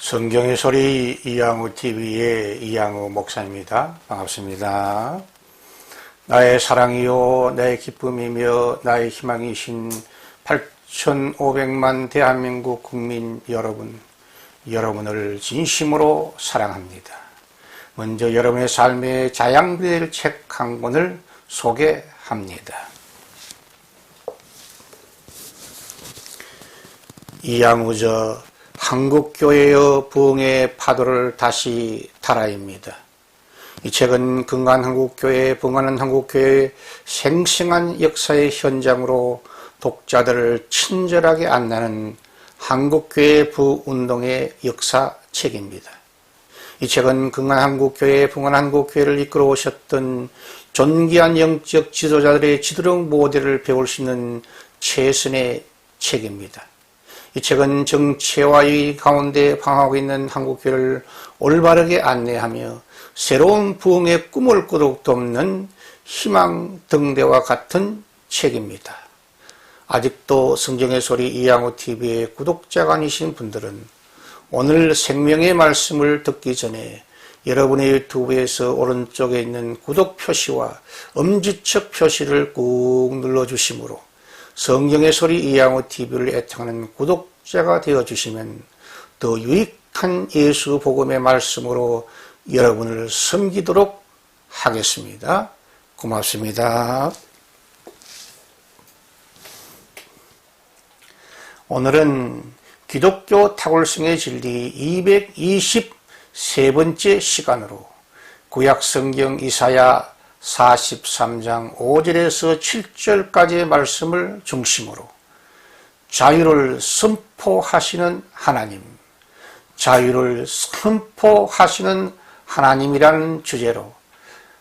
성경의 소리 이양우 TV의 이양우 목사입니다. 반갑습니다. 나의 사랑이요 나의 기쁨이며 나의 희망이신 8,500만 대한민국 국민 여러분을 진심으로 사랑합니다. 먼저 여러분의 삶의 자양분일 책 한 권을 소개합니다. 이양우저 한국교회의 부흥의 파도를 다시 타라입니다. 이 책은 건강한 한국교회, 부흥하는 한국교회의 생생한 역사의 현장으로 독자들을 친절하게 안내하는 한국교회 부운동의 역사책입니다. 이 책은 건강한 한국교회, 부흥하는 한국교회를 이끌어 오셨던 존귀한 영적 지도자들의 지도력 모델을 배울 수 있는 최선의 책입니다. 이 책은 정체와 이 가운데 방황하고 있는 한국교회를 올바르게 안내하며 새로운 부흥의 꿈을 꾸도 없는 희망 등대와 같은 책입니다. 아직도 성경의 소리 이양우 TV의 구독자가 아니신 분들은 오늘 생명의 말씀을 듣기 전에 여러분의 유튜브에서 오른쪽에 있는 구독 표시와 엄지척 표시를 꾹 눌러주시므로 성경의 소리 이양우 TV를 애청하는 구독자가 되어주시면 더 유익한 예수 복음의 말씀으로 여러분을 섬기도록 하겠습니다. 고맙습니다. 오늘은 기독교 탁월성의 진리 223번째 시간으로 구약성경 이사야 43장 5절에서 7절까지의 말씀을 중심으로 자유를 선포하시는 하나님, 자유를 선포하시는 하나님이라는 주제로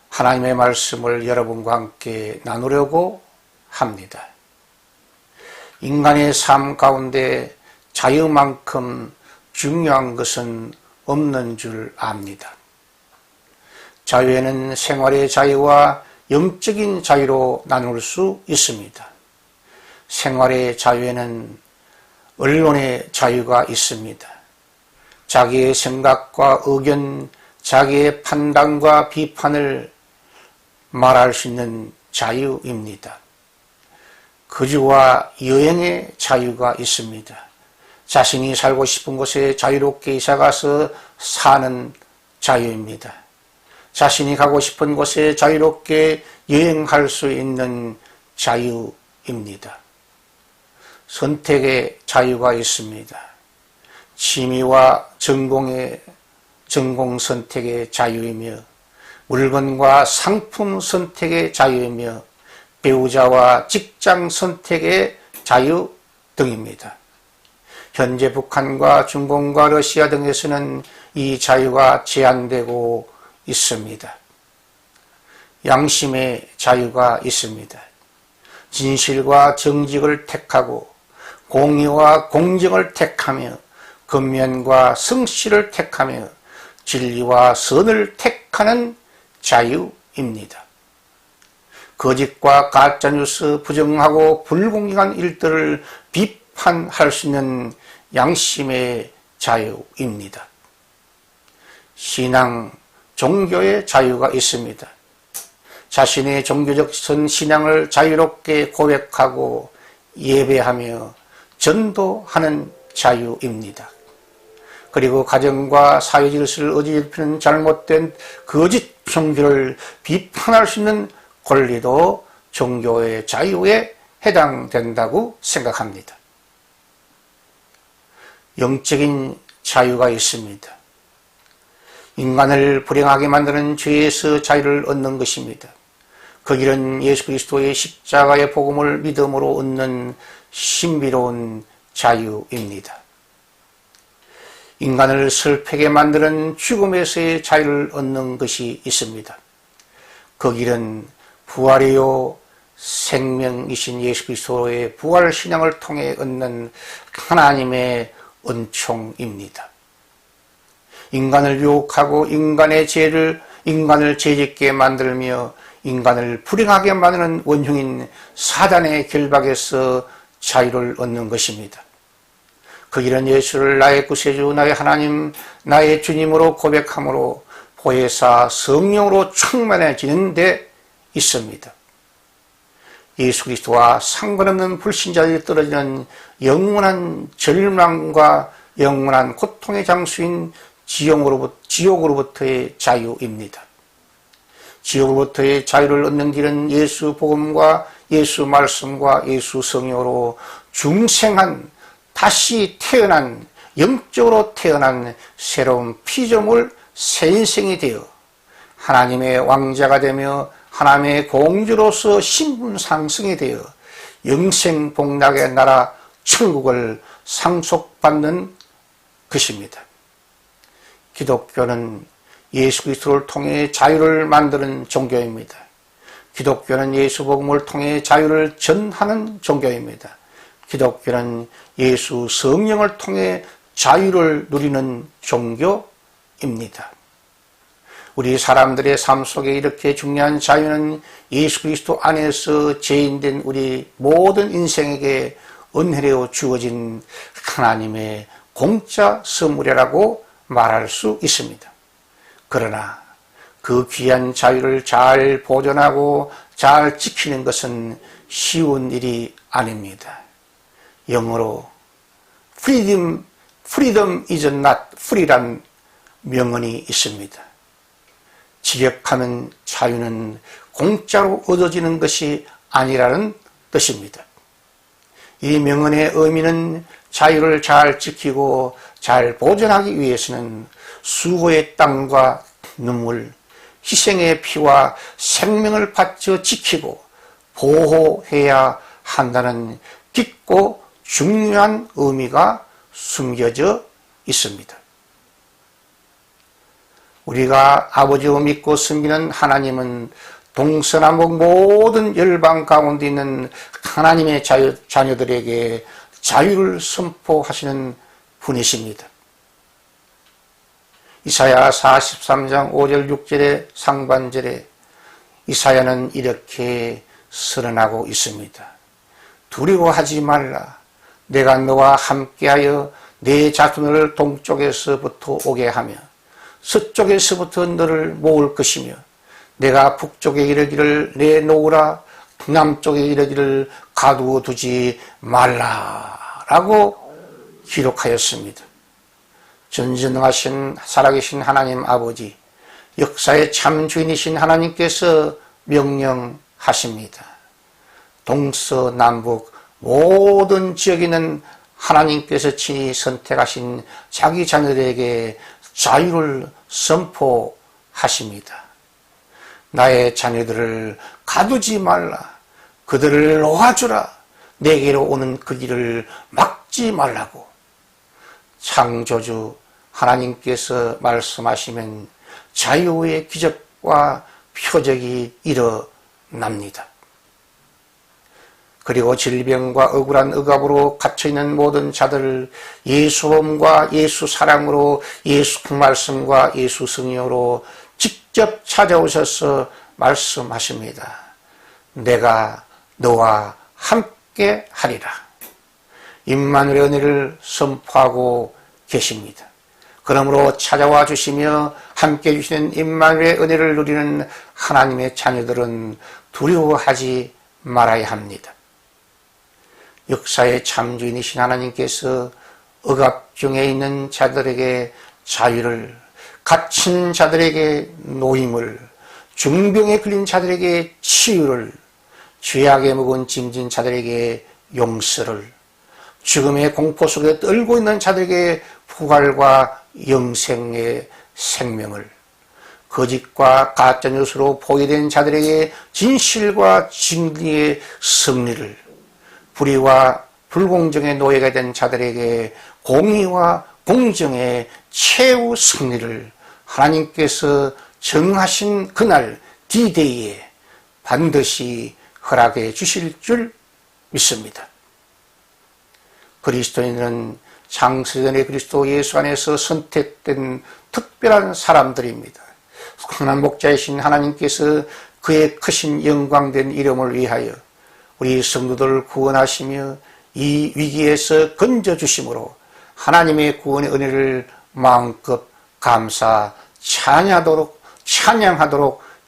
하나님의 말씀을 여러분과 함께 나누려고 합니다. 인간의 삶 가운데 자유만큼 중요한 것은 없는 줄 압니다. 자유에는 생활의 자유와 영적인 자유로 나눌 수 있습니다. 생활의 자유에는 언론의 자유가 있습니다. 자기의 생각과 의견, 자기의 판단과 비판을 말할 수 있는 자유입니다. 거주와 여행의 자유가 있습니다. 자신이 살고 싶은 곳에 자유롭게 이사가서 사는 자유입니다. 자신이 가고 싶은 곳에 자유롭게 여행할 수 있는 자유입니다. 선택의 자유가 있습니다. 취미와 전공 선택의 자유이며 물건과 상품 선택의 자유이며 배우자와 직장 선택의 자유 등입니다. 현재 북한과 중공과 러시아 등에서는 이 자유가 제한되고 있습니다. 양심의 자유가 있습니다. 진실과 정직을 택하고 공의와 공정을 택하며 근면과 성실을 택하며 진리와 선을 택하는 자유입니다. 거짓과 가짜뉴스, 부정하고 불공정한 일들을 비판할 수 있는 양심의 자유입니다. 신앙, 종교의 자유가 있습니다. 자신의 종교적 신앙을 자유롭게 고백하고 예배하며 전도하는 자유입니다. 그리고 가정과 사회 질서를 어지럽히는 잘못된 거짓 종교를 비판할 수 있는 권리도 종교의 자유에 해당된다고 생각합니다. 영적인 자유가 있습니다. 인간을 불행하게 만드는 죄에서 자유를 얻는 것입니다. 그 길은 예수 그리스도의 십자가의 복음을 믿음으로 얻는 신비로운 자유입니다. 인간을 슬프게 만드는 죽음에서의 자유를 얻는 것이 있습니다. 그 길은 부활이요 생명이신 예수 그리스도의 부활 신앙을 통해 얻는 하나님의 은총입니다. 인간을 유혹하고 인간을 죄짓게 만들며 인간을 불행하게 만드는 원흉인 사단의 결박에서 자유를 얻는 것입니다. 그 길은 예수를 나의 구세주, 나의 하나님, 나의 주님으로 고백함으로 보혜사 성령으로 충만해지는 데 있습니다. 예수 그리스도와 상관없는 불신자들이 떨어지는 영원한 절망과 영원한 고통의 장수인 지옥으로부터의 자유입니다. 지옥으로부터의 자유를 얻는 길은 예수 복음과 예수 말씀과 예수 성령으로 중생한, 다시 태어난, 영적으로 태어난 새로운 피조물 새 인생이 되어 하나님의 왕자가 되며 하나님의 공주로서 신분 상승이 되어 영생 복락의 나라 천국을 상속받는 것입니다. 기독교는 예수 그리스도를 통해 자유를 만드는 종교입니다. 기독교는 예수 복음을 통해 자유를 전하는 종교입니다. 기독교는 예수 성령을 통해 자유를 누리는 종교입니다. 우리 사람들의 삶 속에 이렇게 중요한 자유는 예수 그리스도 안에서 죄인된 우리 모든 인생에게 은혜로 주어진 하나님의 공짜 선물이라고 말할 수 있습니다. 그러나 그 귀한 자유를 잘 보존하고 잘 지키는 것은 쉬운 일이 아닙니다. 영어로 freedom is not free란 명언이 있습니다. 지력하는 자유는 공짜로 얻어지는 것이 아니라는 뜻입니다. 이 명언의 의미는 자유를 잘 지키고 잘 보존하기 위해서는 수고의 땀과 눈물, 희생의 피와 생명을 바쳐 지키고 보호해야 한다는 깊고 중요한 의미가 숨겨져 있습니다. 우리가 아버지로 믿고 섬기는 하나님은 동서남북 모든 열방 가운데 있는 하나님의 자녀들에게 자유를 선포하시는 분이십니다. 이사야 43장 5절 6절의 상반절에 이사야는 이렇게 선언하고 있습니다. 두려워하지 말라. 내가 너와 함께하여 내 자손을 동쪽에서부터 오게 하며 서쪽에서부터 너를 모을 것이며 내가 북쪽에 이르기를 내놓으라 남쪽에 이르기를 가두어 두지 말라라고 기록하였습니다. 전지전능하신 살아계신 하나님 아버지, 역사의 참 주인이신 하나님께서 명령하십니다. 동서남북 모든 지역에 있는 하나님께서 친히 선택하신 자기 자녀들에게 자유를 선포하십니다. 나의 자녀들을 가두지 말라. 그들을 놓아주라. 내게로 오는 그 길을 막지 말라고. 창조주 하나님께서 말씀하시면 자유의 기적과 표적이 일어납니다. 그리고 질병과 억울한 억압으로 갇혀있는 모든 자들을 예수음과 예수 사랑으로 예수 말씀과 예수 성령으로 직접 찾아오셔서 말씀하십니다. 내가 너와 함께 하리라. 임마누엘의 은혜를 선포하고 계십니다. 그러므로 찾아와 주시며 함께 해주시는 임마누엘의 은혜를 누리는 하나님의 자녀들은 두려워하지 말아야 합니다. 역사의 참주인이신 하나님께서 억압 중에 있는 자들에게 자유를, 갇힌 자들에게 노임을, 중병에 걸린 자들에게 치유를, 죄악에 묵은 짐진 자들에게 용서를, 죽음의 공포 속에 떨고 있는 자들에게 부활과 영생의 생명을, 거짓과 가짜뉴스로 포위된 자들에게 진실과 진리의 승리를, 불의와 불공정의 노예가 된 자들에게 공의와 공정의 최후 승리를 하나님께서 정하신 그날 D-Day에 반드시 허락해 주실 줄 믿습니다. 그리스도인은 창세전에 그리스도 예수 안에서 선택된 특별한 사람들입니다. 선한 목자이신 하나님께서 그의 크신 영광된 이름을 위하여 우리 성도들을 구원하시며 이 위기에서 건져주심으로 하나님의 구원의 은혜를 마음껏 감사 찬양하도록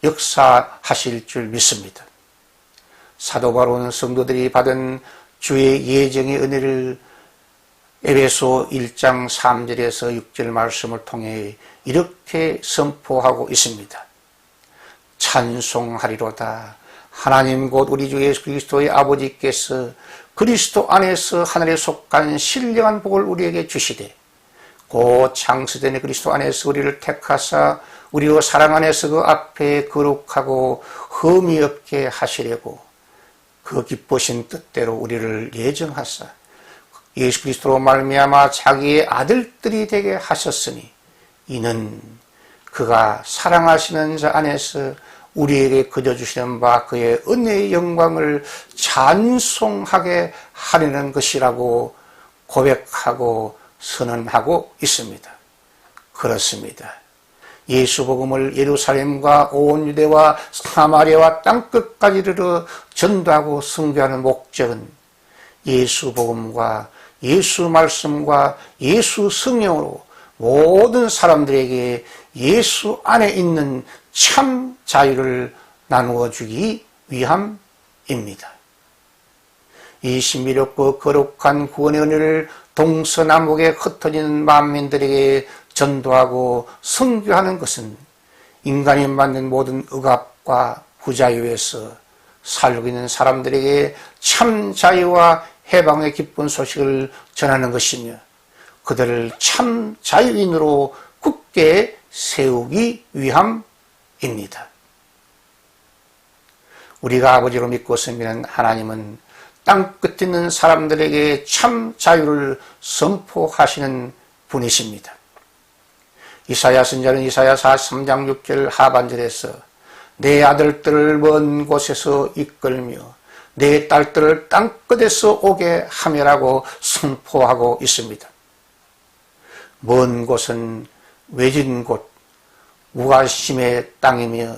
역사하실 줄 믿습니다. 사도 바울은 성도들이 받은 주의 예정의 은혜를 에베소 1장 3절에서 6절 말씀을 통해 이렇게 선포하고 있습니다. 찬송하리로다. 하나님 곧 우리 주 예수 그리스도의 아버지께서 그리스도 안에서 하늘에 속한 신령한 복을 우리에게 주시되 곧 창세전에 그리스도 안에서 우리를 택하사 우리로 사랑 안에서 그 앞에 거룩하고 흠이 없게 하시려고 그 기쁘신 뜻대로 우리를 예정하사 예수 그리스도로 말미암아 자기의 아들들이 되게 하셨으니 이는 그가 사랑하시는 자 안에서 우리에게 거저주시는 바 그의 은혜의 영광을 찬송하게 하려는 것이라고 고백하고 선언하고 있습니다. 그렇습니다. 예수 복음을 예루살렘과 온 유대와 사마리아와 땅끝까지 이르러 전도하고 선교하는 목적은 예수 복음과 예수 말씀과 예수 성령으로 모든 사람들에게 예수 안에 있는 참 자유를 나누어 주기 위함입니다. 이 신비롭고 거룩한 구원의 은혜를 동서남북에 흩어지는 만민들에게 전도하고 선교하는 것은 인간이 만든 모든 억압과 부자유에서 살고 있는 사람들에게 참 자유와 해방의 기쁜 소식을 전하는 것이며 그들을 참 자유인으로 굳게 세우기 위함입니다. 우리가 아버지로 믿고 섬기는 하나님은 땅끝에 있는 사람들에게 참 자유를 선포하시는 분이십니다. 이사야 선지자는 이사야 43장 6절 하반절에서 내 아들들을 먼 곳에서 이끌며 내 딸들을 땅끝에서 오게 하며라고 선포하고 있습니다. 먼 곳은 외진 곳, 무관심의 땅이며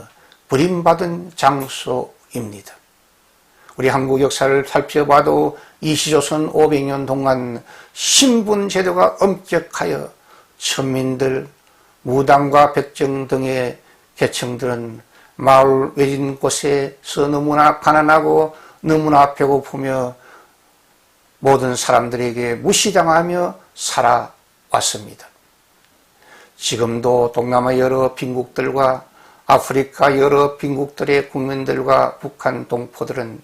버림받은 장소입니다. 우리 한국 역사를 살펴봐도 이시조선 500년 동안 신분제도가 엄격하여 천민들, 무당과 백정 등의 계층들은 마을 외진 곳에서 너무나 가난하고 너무나 배고프며 모든 사람들에게 무시당하며 살아왔습니다. 지금도 동남아 여러 빈국들과 아프리카 여러 빈국들의 국민들과 북한 동포들은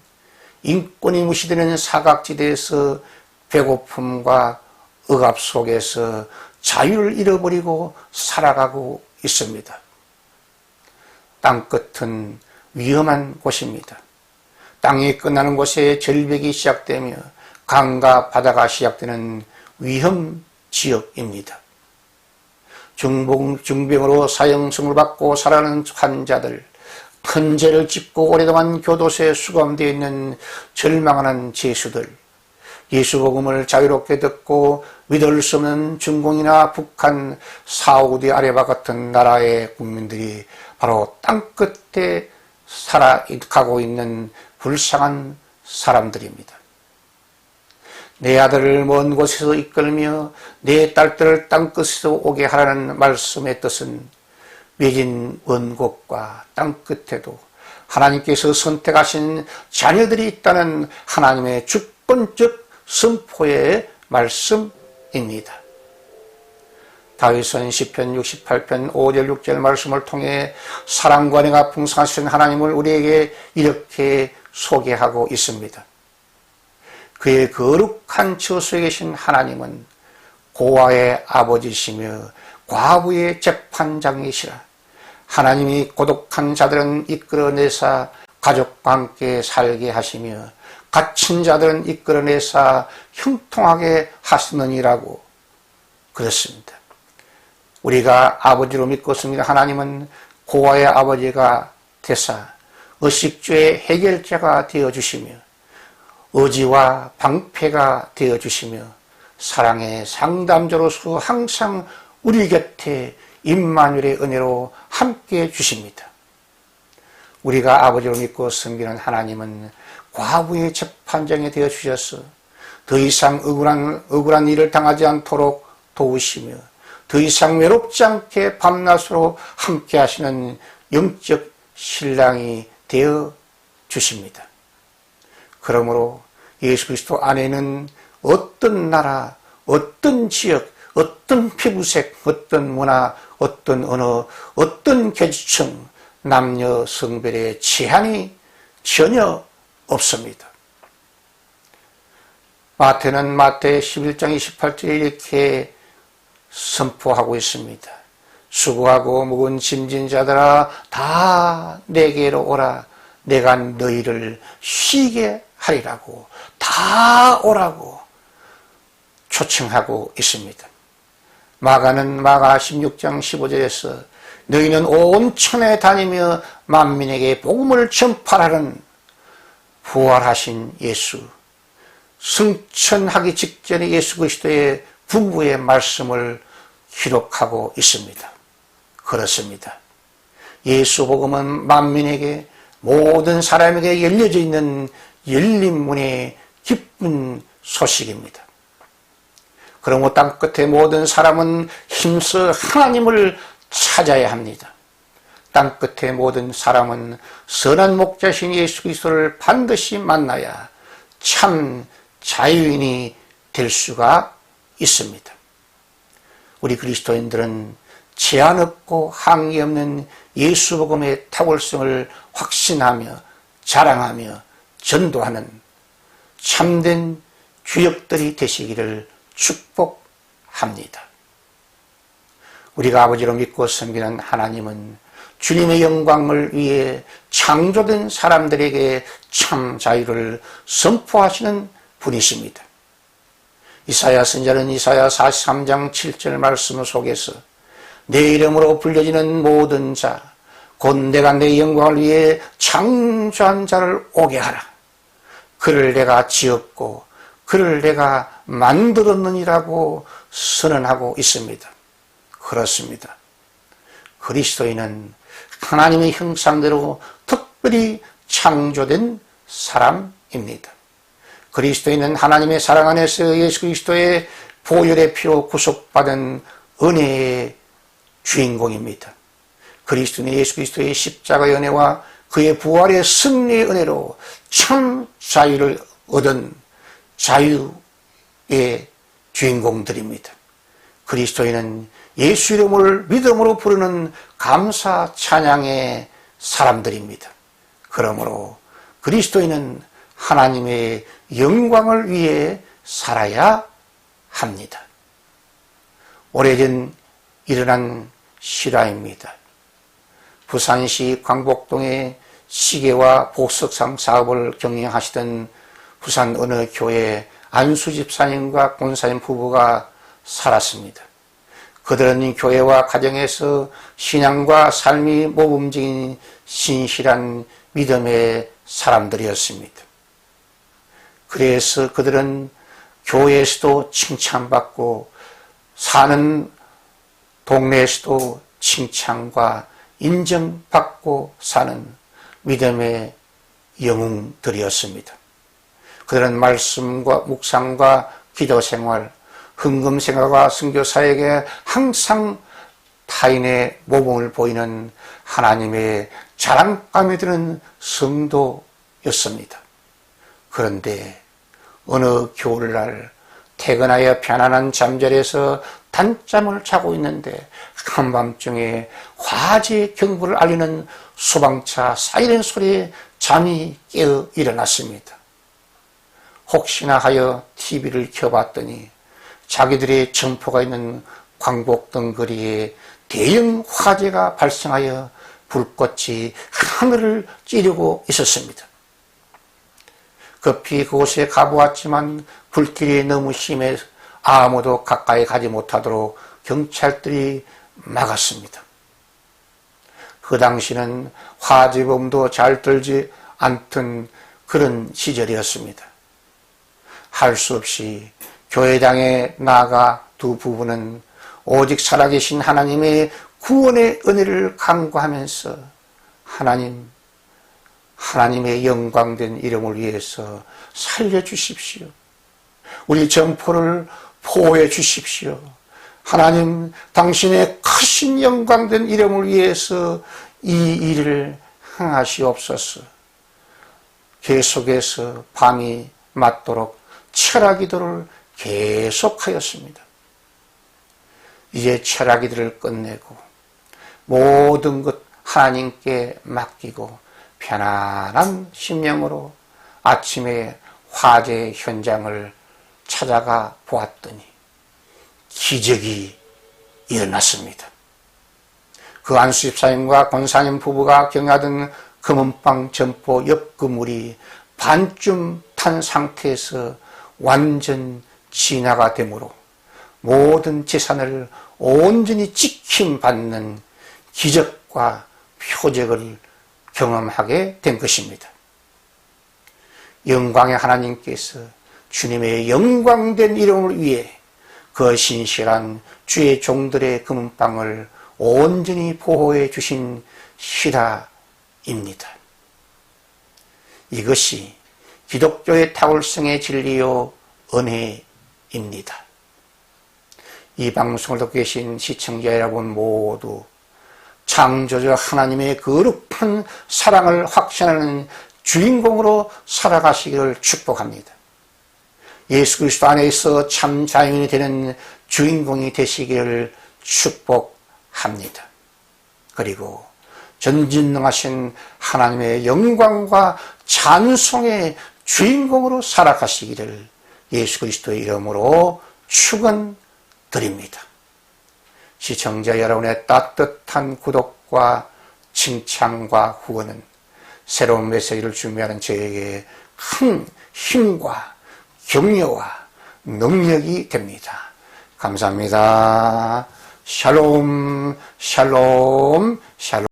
인권이 무시되는 사각지대에서 배고픔과 억압 속에서 자유를 잃어버리고 살아가고 있습니다. 땅끝은 위험한 곳입니다. 땅이 끝나는 곳에 절벽이 시작되며 강과 바다가 시작되는 위험 지역입니다. 중병으로 사형성을 받고 살아가는 환자들, 큰 죄를 짓고 오랫동안 교도소에 수감되어 있는 절망하는 죄수들, 예수 복음을 자유롭게 듣고 믿을 수 없는 중공이나 북한, 사우디 아라비아 같은 나라의 국민들이 바로 땅끝에 살아가고 있는 불쌍한 사람들입니다. 내 아들을 먼 곳에서 이끌며 내 딸들을 땅끝에서 오게 하라는 말씀의 뜻은 외진 먼 곳과 땅끝에도 하나님께서 선택하신 자녀들이 있다는 하나님의 주권적 선포의 말씀입니다. 다윗은 시편 68편 5절 6절 말씀을 통해 사랑과 은혜가 풍성하신 하나님을 우리에게 이렇게 소개하고 있습니다. 그의 거룩한 처소에 계신 하나님은 고아의 아버지시며 과부의 재판장이시라. 하나님이 고독한 자들은 이끌어내사 가족과 함께 살게 하시며 갇힌 자들은 이끌어내사 형통하게 하시느니라고 그렇습니다. 우리가 아버지로 믿고 있습니다. 하나님은 고아의 아버지가 되사 의식주의 해결자가 되어주시며 의지와 방패가 되어주시며 사랑의 상담자로서 항상 우리 곁에 임마누엘의 은혜로 함께해 주십니다. 우리가 아버지로 믿고 섬기는 하나님은 과부의 재판장이 되어주셔서 더 이상 억울한 일을 당하지 않도록 도우시며 더 이상 외롭지 않게 밤낮으로 함께 하시는 영적 신랑이 되어 주십니다. 그러므로 예수 그리스도 안에는 어떤 나라, 어떤 지역, 어떤 피부색, 어떤 문화, 어떤 언어, 어떤 계층, 남녀 성별의 제한이 전혀 없습니다. 마태는 마태 11장 28절에 이렇게 선포하고 있습니다. 수고하고 무거운 짐진 자들아 다 내게로 오라. 내가 너희를 쉬게 하리라고, 다 오라고 초청하고 있습니다. 마가는 마가 16장 15절에서 너희는 온 천에 다니며 만민에게 복음을 전파하는 부활하신 예수, 승천하기 직전에 예수 그리스도의 분부의 말씀을 기록하고 있습니다. 그렇습니다. 예수 복음은 만민에게, 모든 사람에게 열려져 있는 열린 문의 기쁜 소식입니다. 그러므로 땅끝의 모든 사람은 힘써 하나님을 찾아야 합니다. 땅끝의 모든 사람은 선한 목자신 예수 그리스도를 반드시 만나야 참 자유인이 될 수가 있습니다. 우리 그리스도인들은 제한 없고 항의 없는 예수 복음의 탁월성을 확신하며 자랑하며 전도하는 참된 주역들이 되시기를 축복합니다. 우리가 아버지로 믿고 섬기는 하나님은 주님의 영광을 위해 창조된 사람들에게 참 자유를 선포하시는 분이십니다. 이사야 선지자는 이사야 43장 7절 말씀 속에서 내 이름으로 불려지는 모든 자, 곧 내가 내 영광을 위해 창조한 자를 오게 하라. 그를 내가 지었고 그를 내가 만들었느니라고 선언하고 있습니다. 그렇습니다. 그리스도인은 하나님의 형상대로 특별히 창조된 사람입니다. 그리스도인은 하나님의 사랑 안에서 예수 그리스도의 보혈의 피로 구속받은 은혜의 주인공입니다. 그리스도는 예수 그리스도의 십자가의 은혜와 그의 부활의 승리의 은혜로 참 자유를 얻은 자유의 주인공들입니다. 그리스도인은 예수 이름을 믿음으로 부르는 감사 찬양의 사람들입니다. 그러므로 그리스도인은 하나님의 영광을 위해 살아야 합니다. 오래전 일어난 실화입니다. 부산시 광복동에 시계와 보석상 사업을 경영하시던 부산 어느 교회 안수 집사님과 권사님 부부가 살았습니다. 그들은 교회와 가정에서 신앙과 삶이 모범적인 신실한 믿음의 사람들이었습니다. 그래서 그들은 교회에서도 칭찬받고 사는 동네에서도 칭찬과 인정받고 사는 믿음의 영웅들이었습니다. 그들은 말씀과 묵상과 기도생활, 헌금생활과 선교사에게 항상 타인의 모범을 보이는 하나님의 자랑감이 드는 성도였습니다. 그런데 어느 겨울날 퇴근하여 편안한 잠자리에서 단잠을 자고 있는데 한밤중에 화재 경보를 알리는 소방차 사이렌 소리에 잠이 깨어 일어났습니다. 혹시나 하여 TV를 켜봤더니 자기들의 점포가 있는 광복동 거리에 대형 화재가 발생하여 불꽃이 하늘을 찌르고 있었습니다. 급히 그곳에 가보았지만 불길이 너무 심해 아무도 가까이 가지 못하도록 경찰들이 막았습니다. 그 당시는 화재범도 잘 들지 않던 그런 시절이었습니다. 할 수 없이 교회당에 나아가 두 부부는 오직 살아계신 하나님의 구원의 은혜를 간구하면서 하나님의 영광된 이름을 위해서 살려주십시오. 우리 점포를 보호해 주십시오. 하나님, 당신의 크신 영광된 이름을 위해서 이 일을 행하시옵소서. 계속해서 밤이 맞도록 철학기도를 계속하였습니다. 이제 철학기도를 끝내고 모든 것 하나님께 맡기고 편안한 심령으로 아침에 화재 현장을 찾아가 보았더니 기적이 일어났습니다. 그 안수 집사님과 권사님 부부가 경영하던 금은방 점포 옆 건물이 반쯤 탄 상태에서 완전 진화가 되므로 모든 재산을 온전히 지킴받는 기적과 표적을 경험하게 된 것입니다. 영광의 하나님께서 주님의 영광된 이름을 위해 그 신실한 주의 종들의 금은방을 온전히 보호해 주신 실화입니다. 이것이 기독교의 탁월성의 진리요 은혜입니다. 이 방송을 듣고 계신 시청자 여러분 모두 창조주 하나님의 거룩한 사랑을 확신하는 주인공으로 살아가시기를 축복합니다. 예수 그리스도 안에서 참 자유인이 되는 주인공이 되시기를 축복합니다. 그리고 전진능하신 하나님의 영광과 찬송의 주인공으로 살아가시기를 예수 그리스도의 이름으로 축원드립니다. 시청자 여러분의 따뜻한 구독과 칭찬과 후원은 새로운 메시지를 준비하는 저에게 큰 힘과 격려와 능력이 됩니다. 감사합니다. 샬롬, 샬롬, 샬롬.